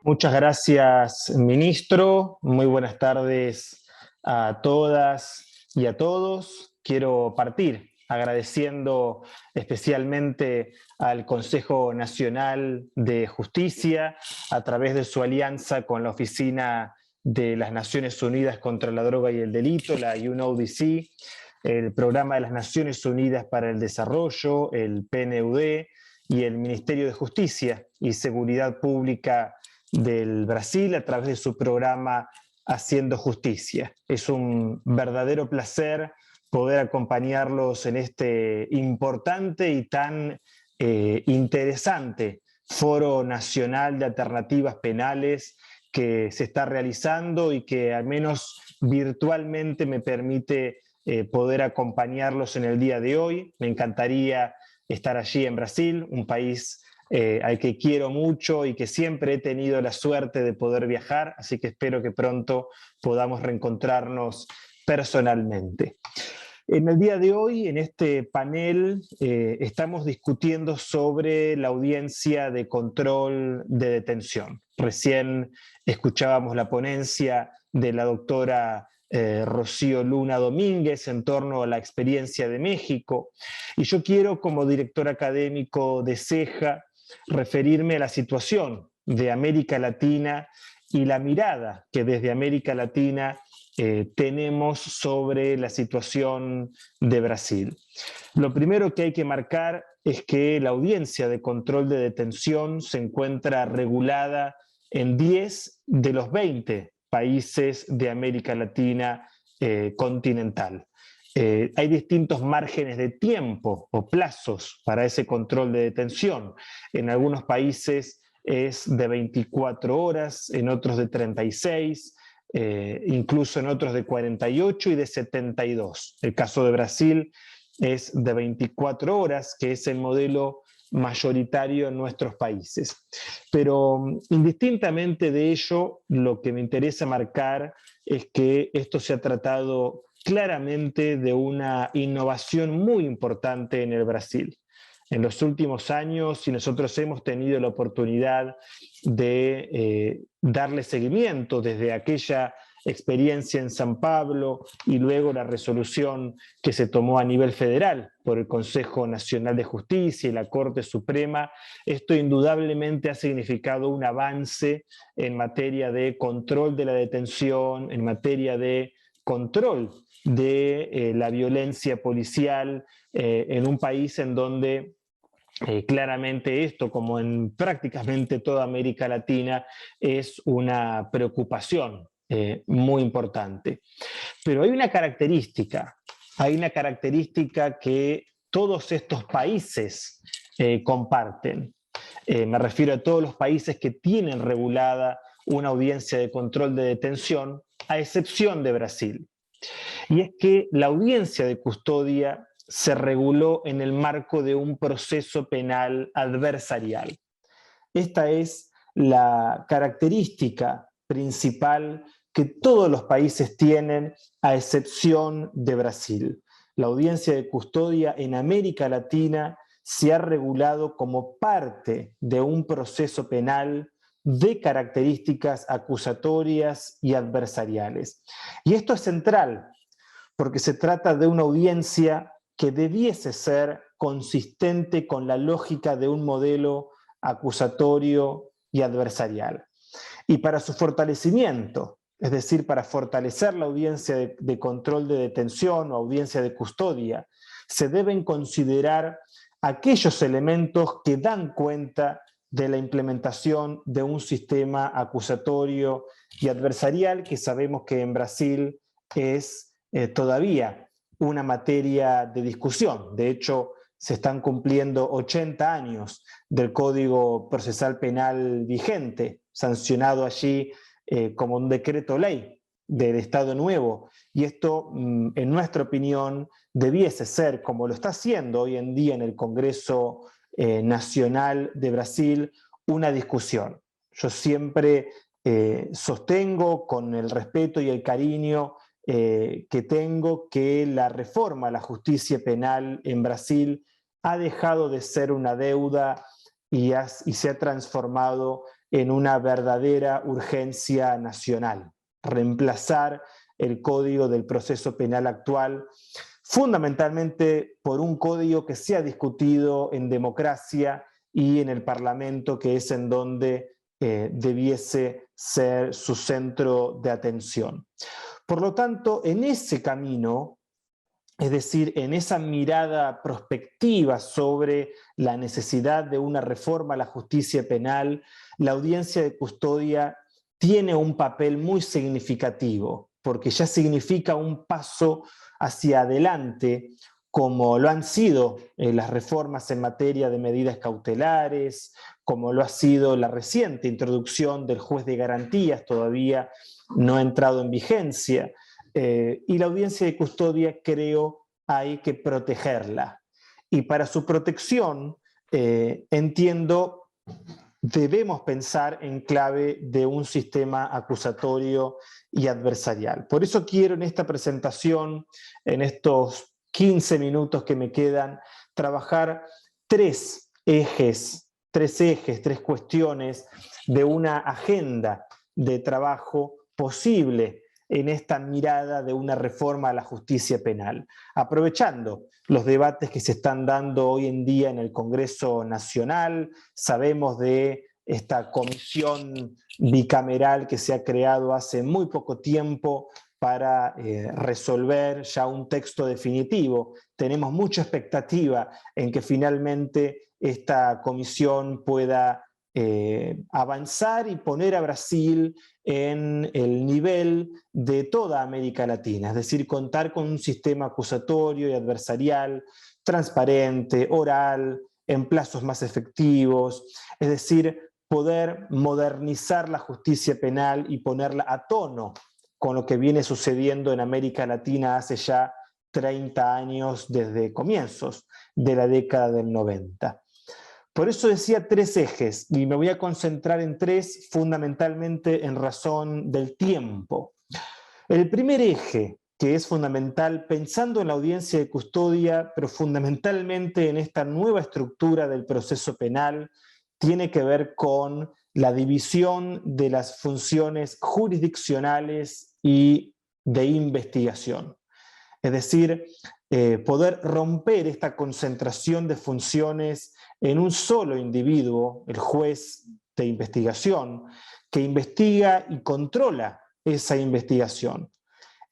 Muchas gracias, ministro. Muy buenas tardes a todas y a todos. Quiero partir agradeciendo especialmente al Consejo Nacional de Justicia a través de su alianza con la Oficina de las Naciones Unidas contra la Droga y el Delito, la UNODC, el Programa de las Naciones Unidas para el Desarrollo, el PNUD, y el Ministerio de Justicia y Seguridad Pública del Brasil a través de su programa Haciendo Justicia. Es un verdadero placer poder acompañarlos en este importante y tan interesante Foro Nacional de Alternativas Penales que se está realizando y que al menos virtualmente me permite poder acompañarlos en el día de hoy. Me encantaría estar allí en Brasil, un país al que quiero mucho y que siempre he tenido la suerte de poder viajar, así que espero que pronto podamos reencontrarnos personalmente. En el día de hoy, en este panel, estamos discutiendo sobre la audiencia de control de detención. Recién escuchábamos la ponencia de la doctora Rocío Luna Domínguez en torno a la experiencia de México, y yo quiero, como director académico de CEJA, referirme a la situación de América Latina y la mirada que desde América Latina tenemos sobre la situación de Brasil. Lo primero que hay que marcar es que la audiencia de control de detención se encuentra regulada en 10 de los 20 países de América Latina continental. Hay distintos márgenes de tiempo o plazos para ese control de detención. En algunos países es de 24 horas, en otros de 36, incluso en otros de 48 y de 72. El caso de Brasil es de 24 horas, que es el modelo mayoritario en nuestros países. Pero indistintamente de ello, lo que me interesa marcar es que esto se ha tratado claramente de una innovación muy importante en el Brasil. En los últimos años, y nosotros hemos tenido la oportunidad de darle seguimiento desde aquella experiencia en San Pablo y luego la resolución que se tomó a nivel federal por el Consejo Nacional de Justicia y la Corte Suprema, esto indudablemente ha significado un avance en materia de control de la detención, en materia de control de la violencia policial en un país en donde claramente esto, como en prácticamente toda América Latina, es una preocupación muy importante. Pero hay una característica que todos estos países comparten. Me refiero a todos los países que tienen regulada una audiencia de control de detención, a excepción de Brasil. Y es que la audiencia de custodia se reguló en el marco de un proceso penal adversarial. Esta es la característica principal que todos los países tienen, a excepción de Brasil. La audiencia de custodia en América Latina se ha regulado como parte de un proceso penal de características acusatorias y adversariales. Y esto es central, porque se trata de una audiencia que debiese ser consistente con la lógica de un modelo acusatorio y adversarial. Y para su fortalecimiento, es decir, para fortalecer la audiencia de control de detención o audiencia de custodia, se deben considerar aquellos elementos que dan cuenta de la implementación de un sistema acusatorio y adversarial que sabemos que en Brasil es todavía una materia de discusión. De hecho, se están cumpliendo 80 años del Código Procesal Penal vigente, sancionado allí como un decreto ley del Estado Nuevo. Y esto, en nuestra opinión, debiese ser, como lo está haciendo hoy en día en el Congreso Nacional de Brasil, una discusión. Yo siempre sostengo con el respeto y el cariño que tengo que la reforma a la justicia penal en Brasil ha dejado de ser una deuda y se ha transformado en una verdadera urgencia nacional, reemplazar el Código del Proceso Penal actual, fundamentalmente por un código que sea discutido en democracia y en el Parlamento, que es en donde debiese ser su centro de atención. Por lo tanto, en ese camino, es decir, en esa mirada prospectiva sobre la necesidad de una reforma a la justicia penal, la audiencia de custodia tiene un papel muy significativo, porque ya significa un paso hacia adelante, como lo han sido las reformas en materia de medidas cautelares, como lo ha sido la reciente introducción del juez de garantías, todavía no ha entrado en vigencia, y la audiencia de custodia, creo, hay que protegerla. Y para su protección, entiendo, debemos pensar en clave de un sistema acusatorio y adversarial. Por eso quiero en esta presentación, en estos 15 minutos que me quedan, trabajar tres cuestiones de una agenda de trabajo posible en esta mirada de una reforma a la justicia penal, aprovechando los debates que se están dando hoy en día en el Congreso Nacional. Sabemos de esta comisión bicameral que se ha creado hace muy poco tiempo para resolver ya un texto definitivo. Tenemos mucha expectativa en que finalmente esta comisión pueda avanzar y poner a Brasil en el nivel de toda América Latina, es decir, contar con un sistema acusatorio y adversarial transparente, oral, en plazos más efectivos, es decir, poder modernizar la justicia penal y ponerla a tono con lo que viene sucediendo en América Latina hace ya 30 años desde comienzos de la década del 90. Por eso decía tres ejes, y me voy a concentrar en tres fundamentalmente en razón del tiempo. El primer eje, que es fundamental, pensando en la audiencia de custodia, pero fundamentalmente en esta nueva estructura del proceso penal, tiene que ver con la división de las funciones jurisdiccionales y de investigación. Es decir, poder romper esta concentración de funciones en un solo individuo, el juez de investigación, que investiga y controla esa investigación.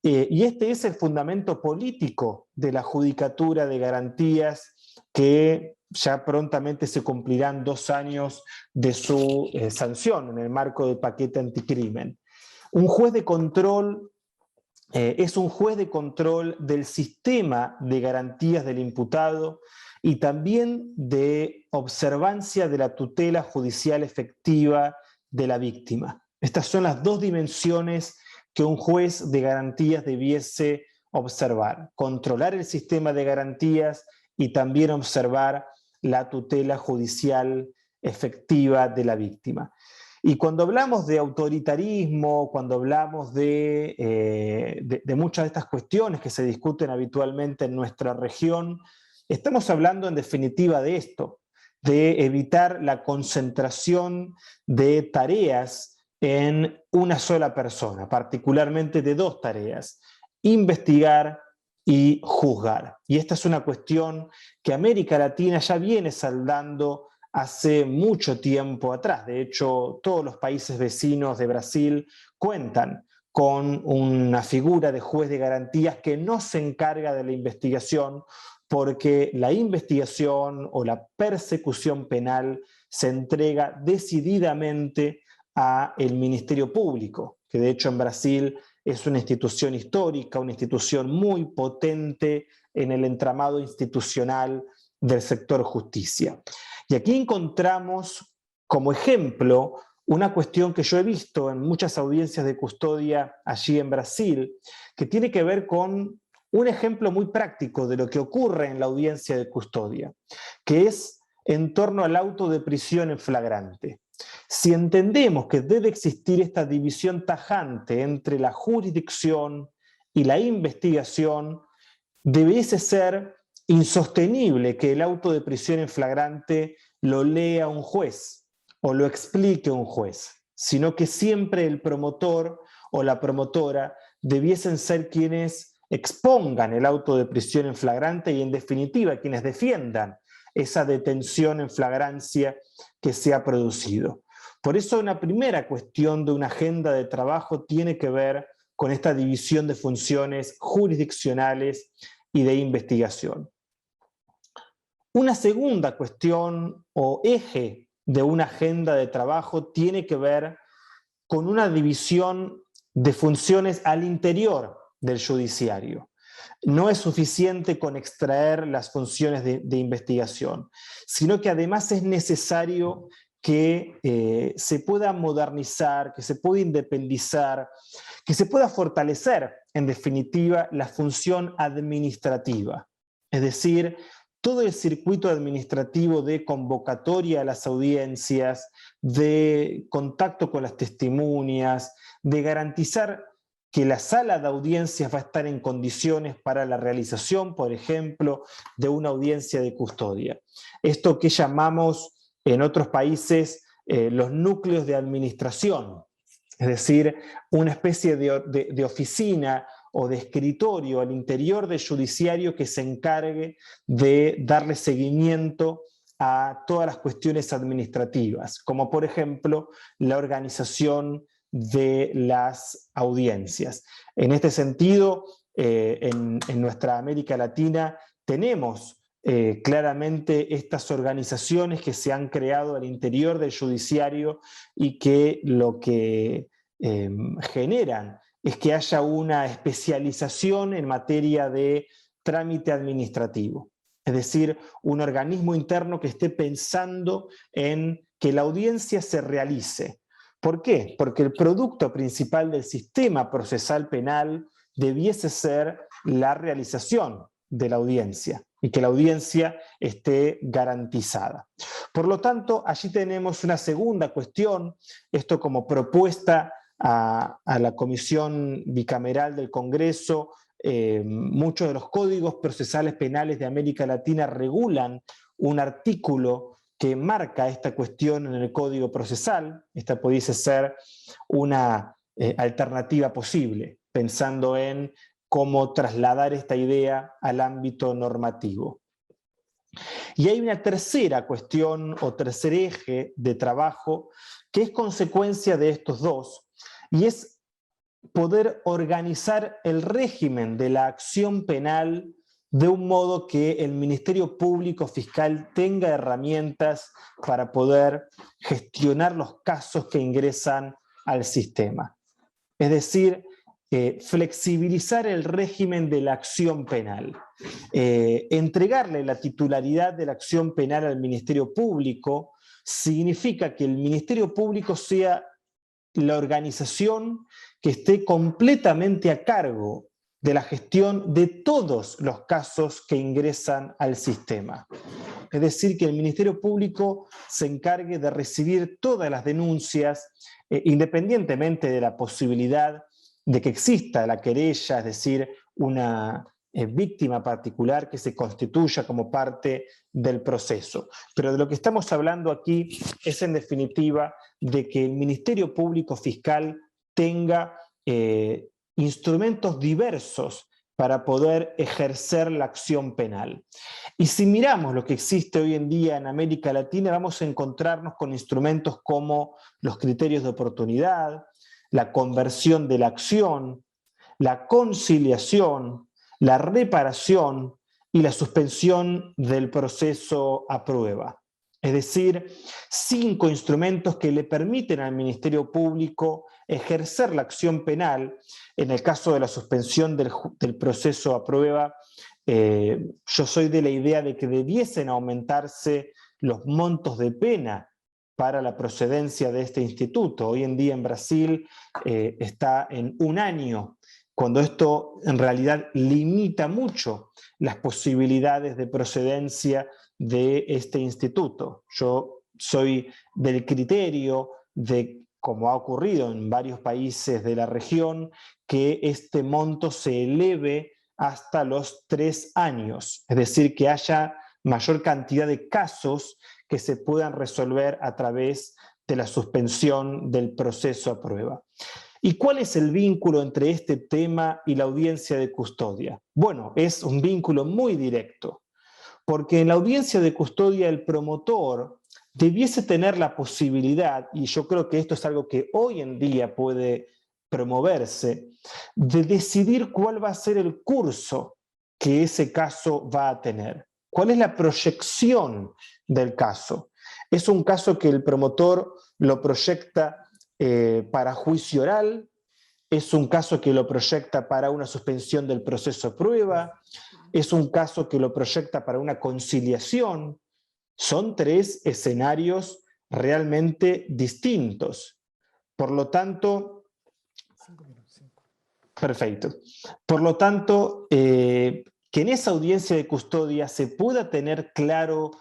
Y este es el fundamento político de la Judicatura de Garantías, que ya prontamente se cumplirán 2 años de su sanción en el marco del paquete anticrimen. Un juez de control es un juez de control del sistema de garantías del imputado y también de observancia de la tutela judicial efectiva de la víctima. Estas son las dos dimensiones que un juez de garantías debiese observar: controlar el sistema de garantías y también observar la tutela judicial efectiva de la víctima. Y cuando hablamos de autoritarismo, cuando hablamos de muchas de estas cuestiones que se discuten habitualmente en nuestra región, estamos hablando en definitiva de esto, de evitar la concentración de tareas en una sola persona, particularmente de dos tareas: investigar y juzgar. Y esta es una cuestión que América Latina ya viene saldando hace mucho tiempo atrás. De hecho, todos los países vecinos de Brasil cuentan con una figura de juez de garantías que no se encarga de la investigación, porque la investigación o la persecución penal se entrega decididamente al Ministerio Público, que de hecho en Brasil es una institución histórica, una institución muy potente en el entramado institucional del sector justicia. Y aquí encontramos como ejemplo una cuestión que yo he visto en muchas audiencias de custodia allí en Brasil, que tiene que ver con un ejemplo muy práctico de lo que ocurre en la audiencia de custodia, que es en torno al auto de prisión en flagrante. Si entendemos que debe existir esta división tajante entre la jurisdicción y la investigación, debiese ser insostenible que el auto de prisión en flagrante lo lea un juez o lo explique un juez, sino que siempre el promotor o la promotora debiesen ser quienes expongan el auto de prisión en flagrante y en definitiva quienes defiendan esa detención en flagrancia que se ha producido. Por eso una primera cuestión de una agenda de trabajo tiene que ver con esta división de funciones jurisdiccionales y de investigación. Una segunda cuestión o eje de una agenda de trabajo tiene que ver con una división de funciones al interior del judiciario. No es suficiente con extraer las funciones de investigación, sino que además es necesario que se pueda modernizar, que se pueda independizar, que se pueda fortalecer, en definitiva, la función administrativa. Es decir, todo el circuito administrativo de convocatoria a las audiencias, de contacto con las testimonias, de garantizar que la sala de audiencias va a estar en condiciones para la realización, por ejemplo, de una audiencia de custodia. Esto que llamamos en otros países los núcleos de administración, es decir, una especie de oficina o de escritorio al interior del judiciario que se encargue de darle seguimiento a todas las cuestiones administrativas, como por ejemplo la organización de las audiencias. En este sentido, en nuestra América Latina tenemos claramente estas organizaciones que se han creado al interior del judiciario y que lo que generan es que haya una especialización en materia de trámite administrativo. Es decir, un organismo interno que esté pensando en que la audiencia se realice. ¿Por qué? Porque el producto principal del sistema procesal penal debiese ser la realización de la audiencia y que la audiencia esté garantizada. Por lo tanto, allí tenemos una segunda cuestión, esto como propuesta a la Comisión Bicameral del Congreso. Muchos de los códigos procesales penales de América Latina regulan un artículo que marca esta cuestión en el Código Procesal. Esta pudiese ser una alternativa posible, pensando en cómo trasladar esta idea al ámbito normativo. Y hay una tercera cuestión o tercer eje de trabajo que es consecuencia de estos dos, y es poder organizar el régimen de la acción penal de un modo que el Ministerio Público Fiscal tenga herramientas para poder gestionar los casos que ingresan al sistema. Es decir, flexibilizar el régimen de la acción penal, entregarle la titularidad de la acción penal al Ministerio Público significa que el Ministerio Público sea la organización que esté completamente a cargo de la gestión de todos los casos que ingresan al sistema. Es decir, que el Ministerio Público se encargue de recibir todas las denuncias, independientemente de la posibilidad de que exista la querella, es decir, una víctima particular que se constituya como parte del proceso. Pero de lo que estamos hablando aquí es en definitiva de que el Ministerio Público Fiscal tenga instrumentos diversos para poder ejercer la acción penal. Y si miramos lo que existe hoy en día en América Latina, vamos a encontrarnos con instrumentos como los criterios de oportunidad, la conversión de la acción, la conciliación, la reparación y la suspensión del proceso a prueba. Es decir, 5 instrumentos que le permiten al Ministerio Público ejercer la acción penal. En el caso de la suspensión del proceso a prueba, yo soy de la idea de que debiesen aumentarse los montos de pena para la procedencia de este instituto. Hoy en día en Brasil está en 1 año, cuando esto en realidad limita mucho las posibilidades de procedencia de este instituto. Yo soy del criterio de, como ha ocurrido en varios países de la región, que este monto se eleve hasta los 3 años, es decir, que haya mayor cantidad de casos que se puedan resolver a través de la suspensión del proceso a prueba. ¿Y cuál es el vínculo entre este tema y la audiencia de custodia? Bueno, es un vínculo muy directo, porque en la audiencia de custodia el promotor debiese tener la posibilidad, y yo creo que esto es algo que hoy en día puede promoverse, de decidir cuál va a ser el curso que ese caso va a tener. ¿Cuál es la proyección del caso? ¿Es un caso que el promotor lo proyecta para juicio oral? ¿Es un caso que lo proyecta para una suspensión del proceso a prueba? ¿Es un caso que lo proyecta para una conciliación? Son tres escenarios realmente distintos. Por lo tanto, perfecto. Por lo tanto, que en esa audiencia de custodia se pueda tener claro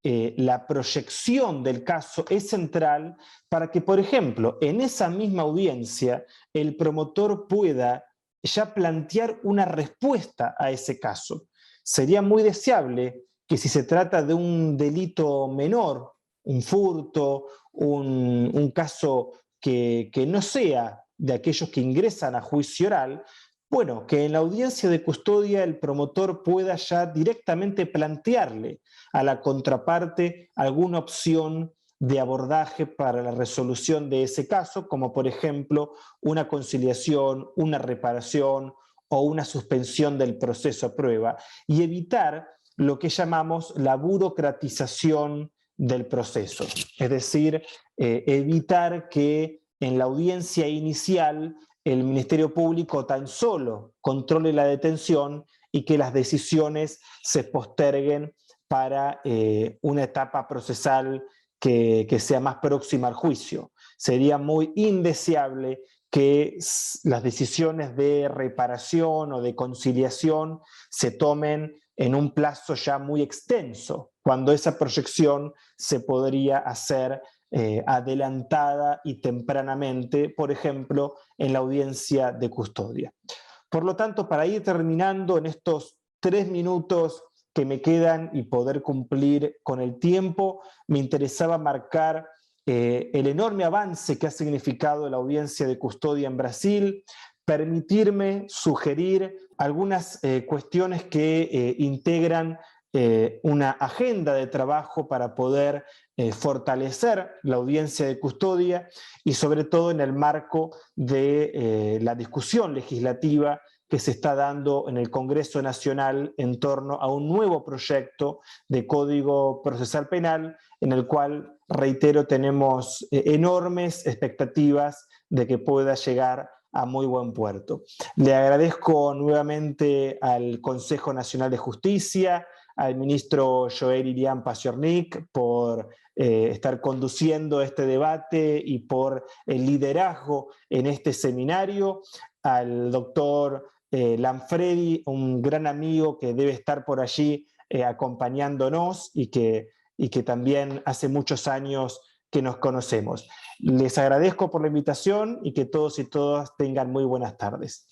la proyección del caso es central para que, por ejemplo, en esa misma audiencia el promotor pueda ya plantear una respuesta a ese caso. Sería muy deseable que si se trata de un delito menor, un furto, un caso que no sea de aquellos que ingresan a juicio oral, bueno, que en la audiencia de custodia el promotor pueda ya directamente plantearle a la contraparte alguna opción de abordaje para la resolución de ese caso, como por ejemplo una conciliación, una reparación o una suspensión del proceso a prueba, y evitar lo que llamamos la burocratización del proceso, es decir, evitar que en la audiencia inicial el Ministerio Público tan solo controle la detención y que las decisiones se posterguen para una etapa procesal que sea más próxima al juicio. Sería muy indeseable que las decisiones de reparación o de conciliación se tomen en un plazo ya muy extenso, cuando esa proyección se podría hacer adelantada y tempranamente, por ejemplo, en la audiencia de custodia. Por lo tanto, para ir terminando en estos 3 minutos que me quedan y poder cumplir con el tiempo, me interesaba marcar el enorme avance que ha significado la audiencia de custodia en Brasil, permitirme sugerir algunas cuestiones que integran una agenda de trabajo para poder fortalecer la audiencia de custodia y sobre todo en el marco de la discusión legislativa que se está dando en el Congreso Nacional en torno a un nuevo proyecto de Código Procesal Penal, en el cual, reitero, tenemos enormes expectativas de que pueda llegar a muy buen puerto. Le agradezco nuevamente al Consejo Nacional de Justicia, al ministro Joel Irian Paciornik por estar conduciendo este debate y por el liderazgo en este seminario, al doctor Lanfredi, un gran amigo que debe estar por allí acompañándonos y que también hace muchos años que nos conocemos. Les agradezco por la invitación y que todos y todas tengan muy buenas tardes.